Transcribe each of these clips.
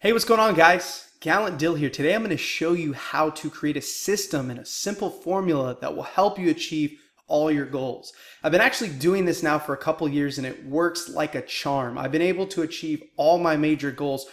Hey, what's going on, guys? Gallant Dill here. Today I'm going to show you how to create a system and a simple formula that will help you achieve all your goals. I've been actually doing this now for a couple years and it works like a charm. I've been able to achieve all my major goals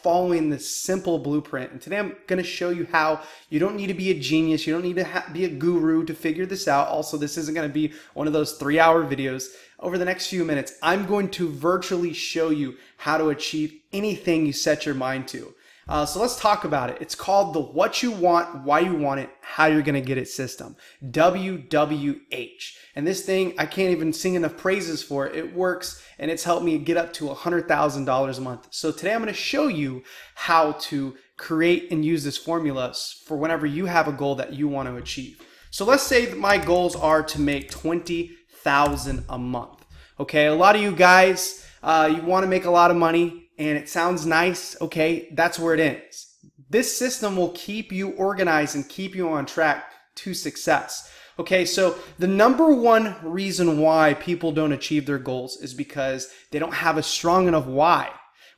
following this simple blueprint. And today I'm going to show you how you don't need to be a genius. You don't need to be a guru to figure this out. Also, this isn't going to be one of those 3-hour videos. Over the next few minutes, I'm going to virtually show you how to achieve anything you set your mind to. So let's talk about it. It's called the What You Want, Why You Want It, How You're Going to Get It system. WWH. And this thing, I can't even sing enough praises for it. It works and it's helped me get up to $100,000 a month. So today I'm going to show you how to create and use this formula for whenever you have a goal that you want to achieve. So let's say that my goals are to make $20,000 a month. Okay, a lot of you guys, you want to make a lot of money. And it sounds nice, okay, that's where it ends. This system will keep you organized and keep you on track to success. Okay, so the number one reason why people don't achieve their goals is because they don't have a strong enough why.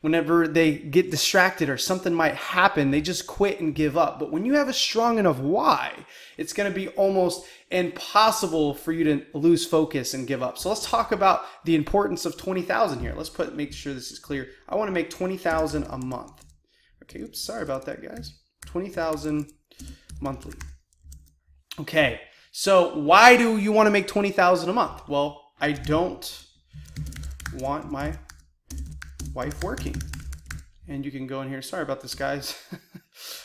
Whenever they get distracted or something might happen, they just quit and give up. But when you have a strong enough why, it's going to be almost impossible for you to lose focus and give up. So let's talk about the importance of 20,000 here. Let's make sure this is clear. I want to make 20,000 a month. Okay, oops, sorry about that, guys. 20,000 monthly. Okay, so why do you want to make 20,000 a month? Well, I don't want my wife working. And you can go in here. Sorry about this, guys.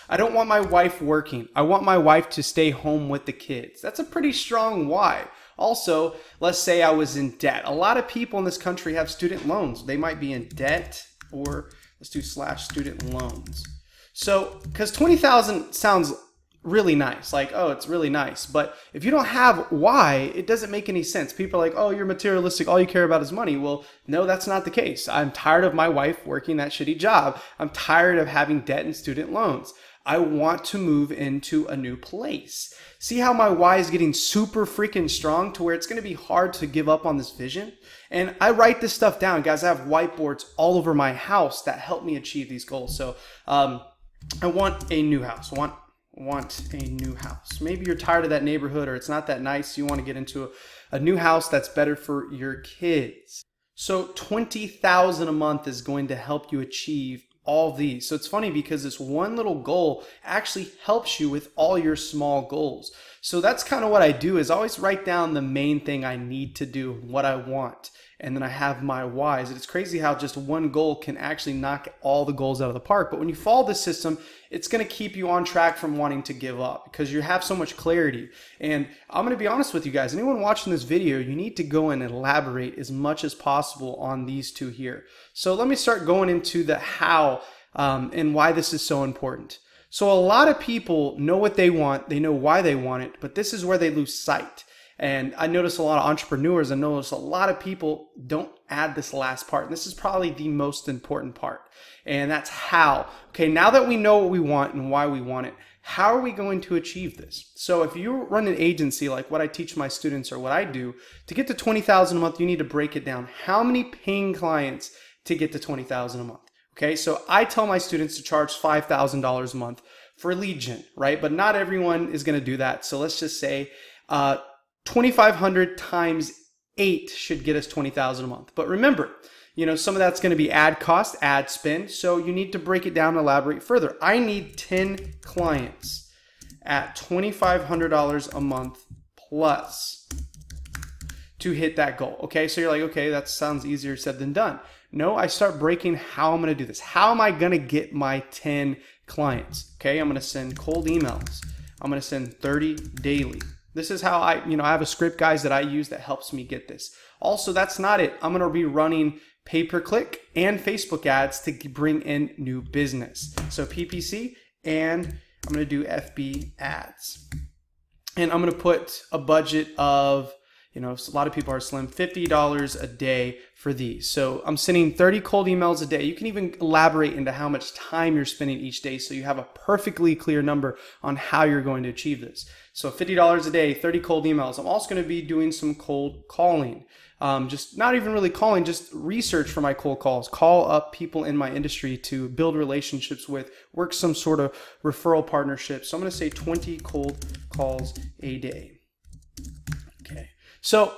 I don't want my wife working. I want my wife to stay home with the kids. That's a pretty strong why. Also, let's say I was in debt. A lot of people in this country have student loans. They might be in debt, or let's do /student loans. So, because 20,000 sounds really nice, like, oh, it's really nice. But if you don't have why, it doesn't make any sense. People are like, oh, you're materialistic. All you care about is money. Well, no, that's not the case. I'm tired of my wife working that shitty job. I'm tired of having debt and student loans. I want to move into a new place. See how my why is getting super freaking strong to where it's going to be hard to give up on this vision? And I write this stuff down, guys. I have whiteboards all over my house that help me achieve these goals. So I want a new house. Want a new house. Maybe you're tired of that neighborhood or it's not that nice. You want to get into a new house that's better for your kids. So 20,000 a month is going to help you achieve all these. So it's funny because this one little goal actually helps you with all your small goals. So that's kind of what I do, is always write down the main thing I need to do, what I want. And then I have my whys. It's crazy how just one goal can actually knock all the goals out of the park. But when you follow this system, it's going to keep you on track from wanting to give up because you have so much clarity. And I'm going to be honest with you guys. Anyone watching this video, you need to go and elaborate as much as possible on these two here. So let me start going into the how and why this is so important. So a lot of people know what they want. They know why they want it. But this is where they lose sight. And I notice a lot of entrepreneurs, I notice a lot of people don't add this last part. And this is probably the most important part. And that's how. Okay, now that we know what we want and why we want it, how are we going to achieve this? So if you run an agency like what I teach my students or what I do, to get to 20,000 a month, you need to break it down. How many paying clients to get to 20,000 a month? Okay, so I tell my students to charge $5,000 a month for lead gen, right? But not everyone is going to do that. So let's just say 2,500 times 8 should get us 20,000 a month. But remember, some of that's going to be ad cost, ad spend. So you need to break it down and elaborate further. I need 10 clients at $2,500 a month plus to hit that goal. Okay, so you're like, okay, that sounds easier said than done. No, I start breaking how I'm going to do this. How am I going to get my 10 clients? Okay, I'm going to send cold emails. I'm going to send 30 daily. This is how I have a script, guys, that I use that helps me get this. Also, that's not it. I'm going to be running pay-per-click and Facebook ads to bring in new business. So PPC, and I'm going to do FB ads. And I'm going to put a budget of, You know, a lot of people are slim. $50 a day for these. So I'm sending 30 cold emails a day. You can even elaborate into how much time you're spending each day so you have a perfectly clear number on how you're going to achieve this. So $50 a day, 30 cold emails. I'm also going to be doing some cold calling. Just not even really calling, just research for my cold calls. Call up people in my industry to build relationships with, work some sort of referral partnership. So I'm going to say 20 cold calls a day. Okay. So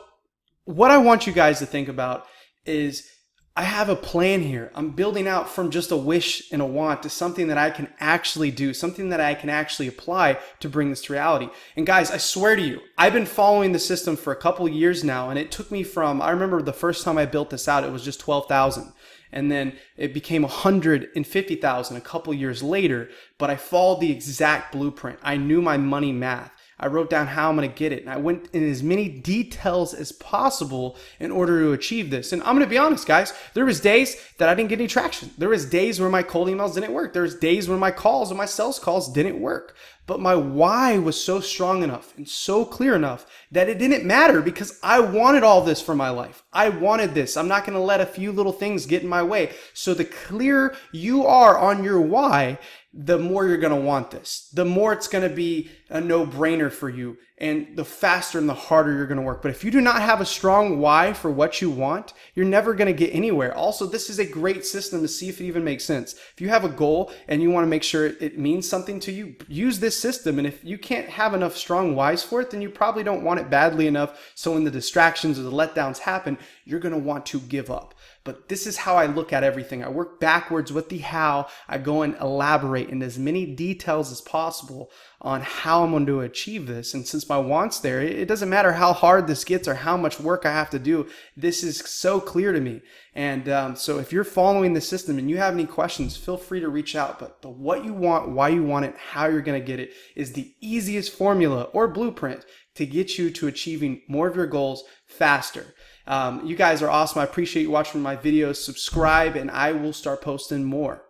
what I want you guys to think about is I have a plan here. I'm building out from just a wish and a want to something that I can actually do, something that I can actually apply to bring this to reality. And guys, I swear to you, I've been following the system for a couple years now, and it took me from, I remember the first time I built this out, it was just 12,000. And then it became 150,000 a couple years later, but I followed the exact blueprint. I knew my money math. I wrote down how I'm going to get it. And I went in as many details as possible in order to achieve this. And I'm going to be honest, guys, there was days that I didn't get any traction. There was days where my cold emails didn't work. There was days when my calls and my sales calls didn't work. But my why was so strong enough and so clear enough that it didn't matter because I wanted all this for my life. I wanted this. I'm not going to let a few little things get in my way. So the clearer you are on your why, the more you're going to want this. The more it's going to be a no-brainer for you, and the faster and the harder you're going to work. But if you do not have a strong why for what you want, you're never going to get anywhere. Also, this is a great system to see if it even makes sense. If you have a goal and you want to make sure it means something to you, use this system. And if you can't have enough strong whys for it, then you probably don't want it badly enough. So when the distractions or the letdowns happen, you're going to want to give up. But this is how I look at everything. I work backwards with the how. I go and elaborate in as many details as possible on how I'm going to achieve this. And since my want's there, it doesn't matter how hard this gets or how much work I have to do. This is so clear to me. And so if you're following the system and you have any questions, feel free to reach out. But the what you want, why you want it, how you're going to get it is the easiest formula or blueprint to get you to achieving more of your goals faster. You guys are awesome. I appreciate you watching my videos. Subscribe and I will start posting more.